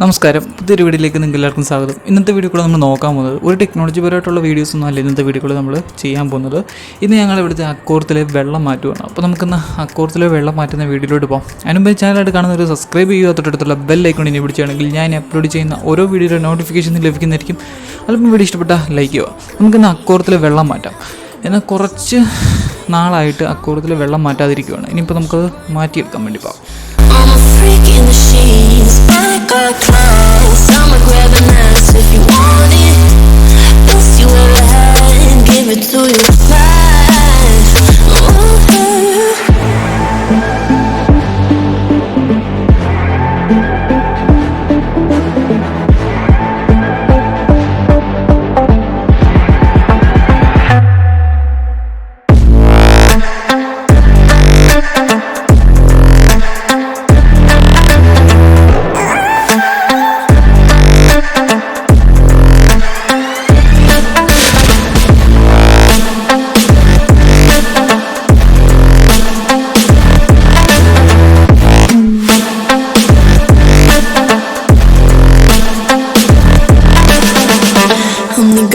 നമസ്കാരം, പുതിയൊരു വീഡിയോയിലേക്ക് നിങ്ങൾക്ക് എല്ലാവർക്കും സ്വാഗതം. ഇന്നത്തെ വീഡിയോയിൽ നമ്മൾ നോക്കാൻ പോകുന്നത് ഒരു ടെക്നോളജി പരമായിട്ടുള്ള വീഡിയോസൊന്നും അല്ല. ഇന്നത്തെ വീഡിയോയിൽ നമ്മൾ ചെയ്യാൻ പോകുന്നത് ഇന്ന് ഞങ്ങൾ ഇവിടുത്തെ അക്കോർത്തിലെ വെള്ളം മാറ്റുകയാണ്. അപ്പോൾ നമുക്കിന്ന് അക്കോർത്തിലെ വെള്ളം മാറ്റുന്ന വീഡിയോയിലോട്ട് പോകാം. അതിനുമ്പ് ചാനലായിട്ട് കാണുന്നവർ സബ്സ്ക്രൈബ് ചെയ്യുക, തൊട്ടടുത്തുള്ള ബെൽ ഐക്കൺ ഇനി പിടിക്കുകയാണെങ്കിൽ ഞാൻ അപ്ലോഡ് ചെയ്യുന്ന ഓരോ വീഡിയോയുടെ നോട്ടിഫിക്കേഷൻ ലഭിക്കുന്നതായിരിക്കും. അല്പം വീഡിയോ ഇഷ്ടപ്പെട്ടാൽ ലൈക്ക് ചെയ്യുക. നമുക്കിന്ന് അക്കോർത്തിലെ വെള്ളം മാറ്റാം. എന്നാൽ കുറച്ച് നാളായിട്ട് അക്കോർത്തിലെ വെള്ളം മാറ്റാതിരിക്കുകയാണ്. ഇനിയിപ്പോൾ നമുക്കത് മാറ്റിയെടുക്കാൻ വേണ്ടി പോകാം. In the sheets, black or clouds. I'ma grab an ass if you want it. Best you ever had and give it to you fast.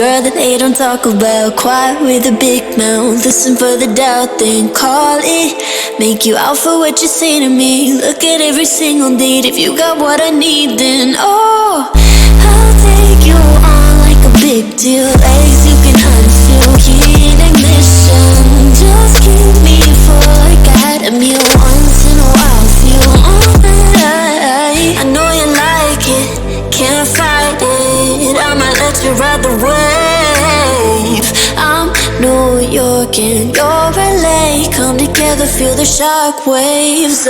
Girl that they don't talk about, quiet with a big mouth. Listen for the doubt, then call it. Make you out for what you say to me. Look at every single date. If you got what I need, then oh, I'll take you on like a big deal. Legs you can unfeel, heat ignition. Just keep me full like I had a meal once in a while. Feel alright. I know you like it, can't fight it. I might let you ride the wave. I'm New York and you're LA. Come together, feel the shock waves.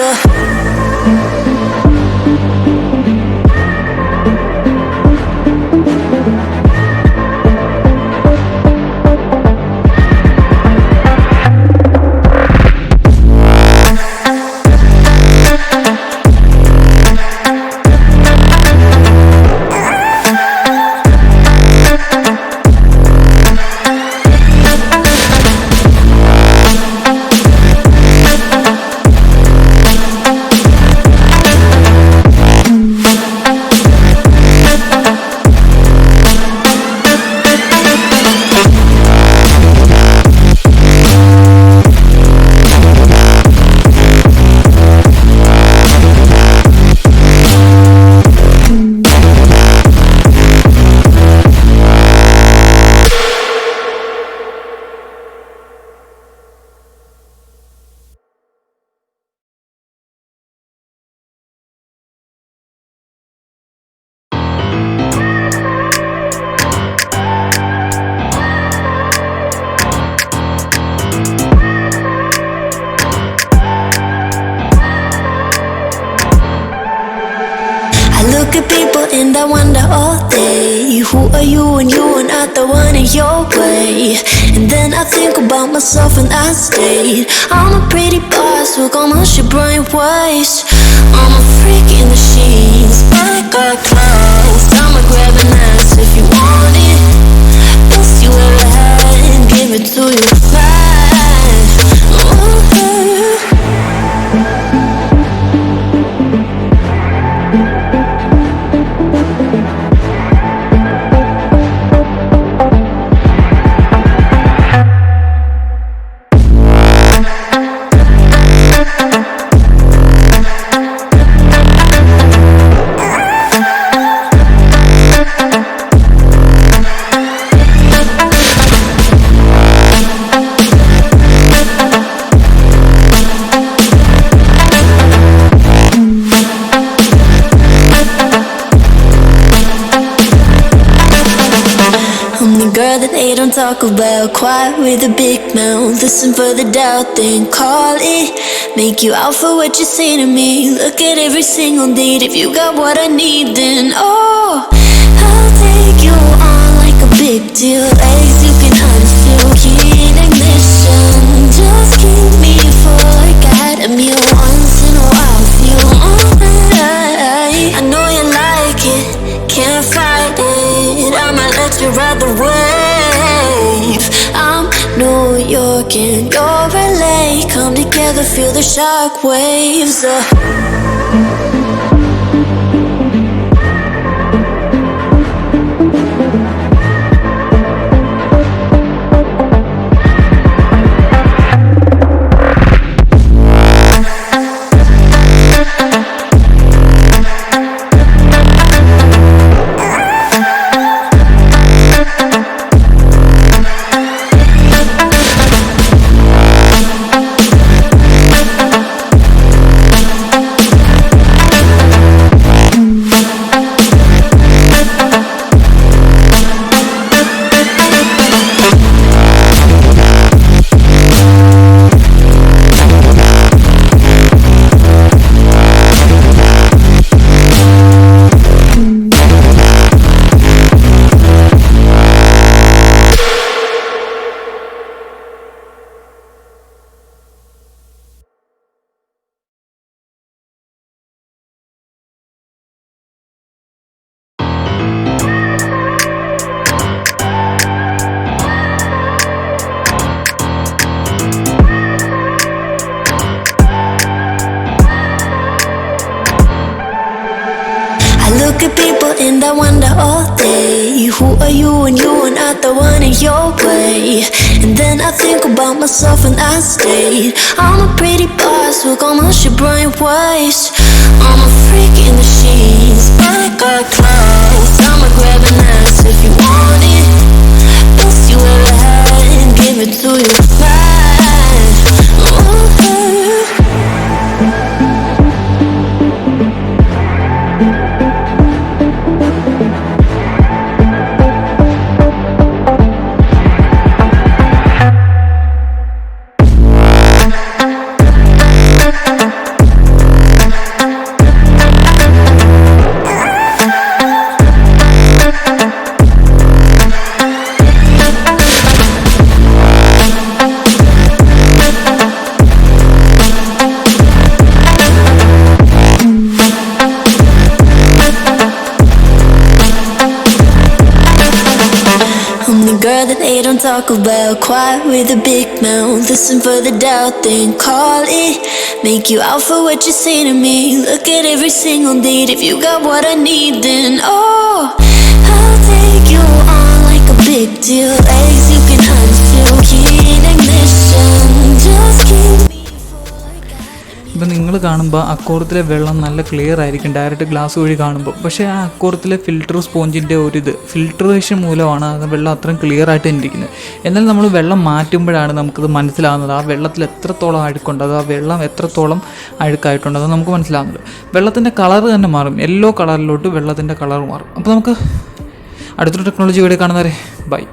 Look at people and I wonder all day, who are you and you are not the one in your way. And then I think about myself and I stayed. I'm a pretty boss, look almost your brain waste. I'm a freak in the sheets, black or clouds. I'ma grab an ass if you want it. Best you ever had and give it to you fast. Girl that they don't talk about, quiet with a big mouth. Listen for the doubt, then call it. Make you out for what you say to me. Look at every single date. If you got what I need, then oh, I'll take you on like a big deal. Legs you can unfeel, heat ignition. Just keep me full like I had a meal once in a while. Feel alright. I know you like it, can't fight it. I might let you ride the wave. I'm New York and you're LA. Come together, feel the shock waves. who are you when you are not the one in your way? And then I think about myself and I state I'm a pretty boss with almost your brain waste. I'm a freak in the sheets, but I got clothes. I'ma grab an ass if you want it. Best you ever had and give it to you right. I'm the girl that they don't talk about. Quiet with a big mouth. Listen for the doubt, then call it. Make you out for what you say to me. Look at every single date. If you got what I need, then oh, I'll take you on like a big deal. Legs you can unseal. Key in ignition. Just keep me. ഇപ്പം നിങ്ങൾ കാണുമ്പോൾ അക്കോറത്തിലെ വെള്ളം നല്ല clear ആയിരിക്കും direct glass വഴി കാണുമ്പോൾ. പക്ഷേ ആ അക്കോറത്തിലെ ഫിൽറ്റർ സ്പോഞ്ചിൻ്റെ ഫിൽട്രേഷൻ മൂലമാണ് ആ വെള്ളം അത്രയും ക്ലിയർ ആയിട്ട് ഇരിക്കുന്നത്. എന്നാൽ നമ്മൾ വെള്ളം മാറ്റുമ്പോഴാണ് നമുക്കത് മനസ്സിലാകുന്നത് ആ വെള്ളത്തിൽ എത്രത്തോളം അഴുക്കുണ്ട്, അത് ആ വെള്ളം എത്രത്തോളം അഴുക്കായിട്ടുണ്ട് അത് നമുക്ക് മനസ്സിലാകുന്നത്. വെള്ളത്തിൻ്റെ കളർ തന്നെ മാറും, യെല്ലോ കളറിലോട്ട് വെള്ളത്തിൻ്റെ കളർ മാറും. അപ്പോൾ നമുക്ക് അടുത്തൊരു ടെക്നോളജി വീഡിയോ കാണുന്നവരെ ബൈ.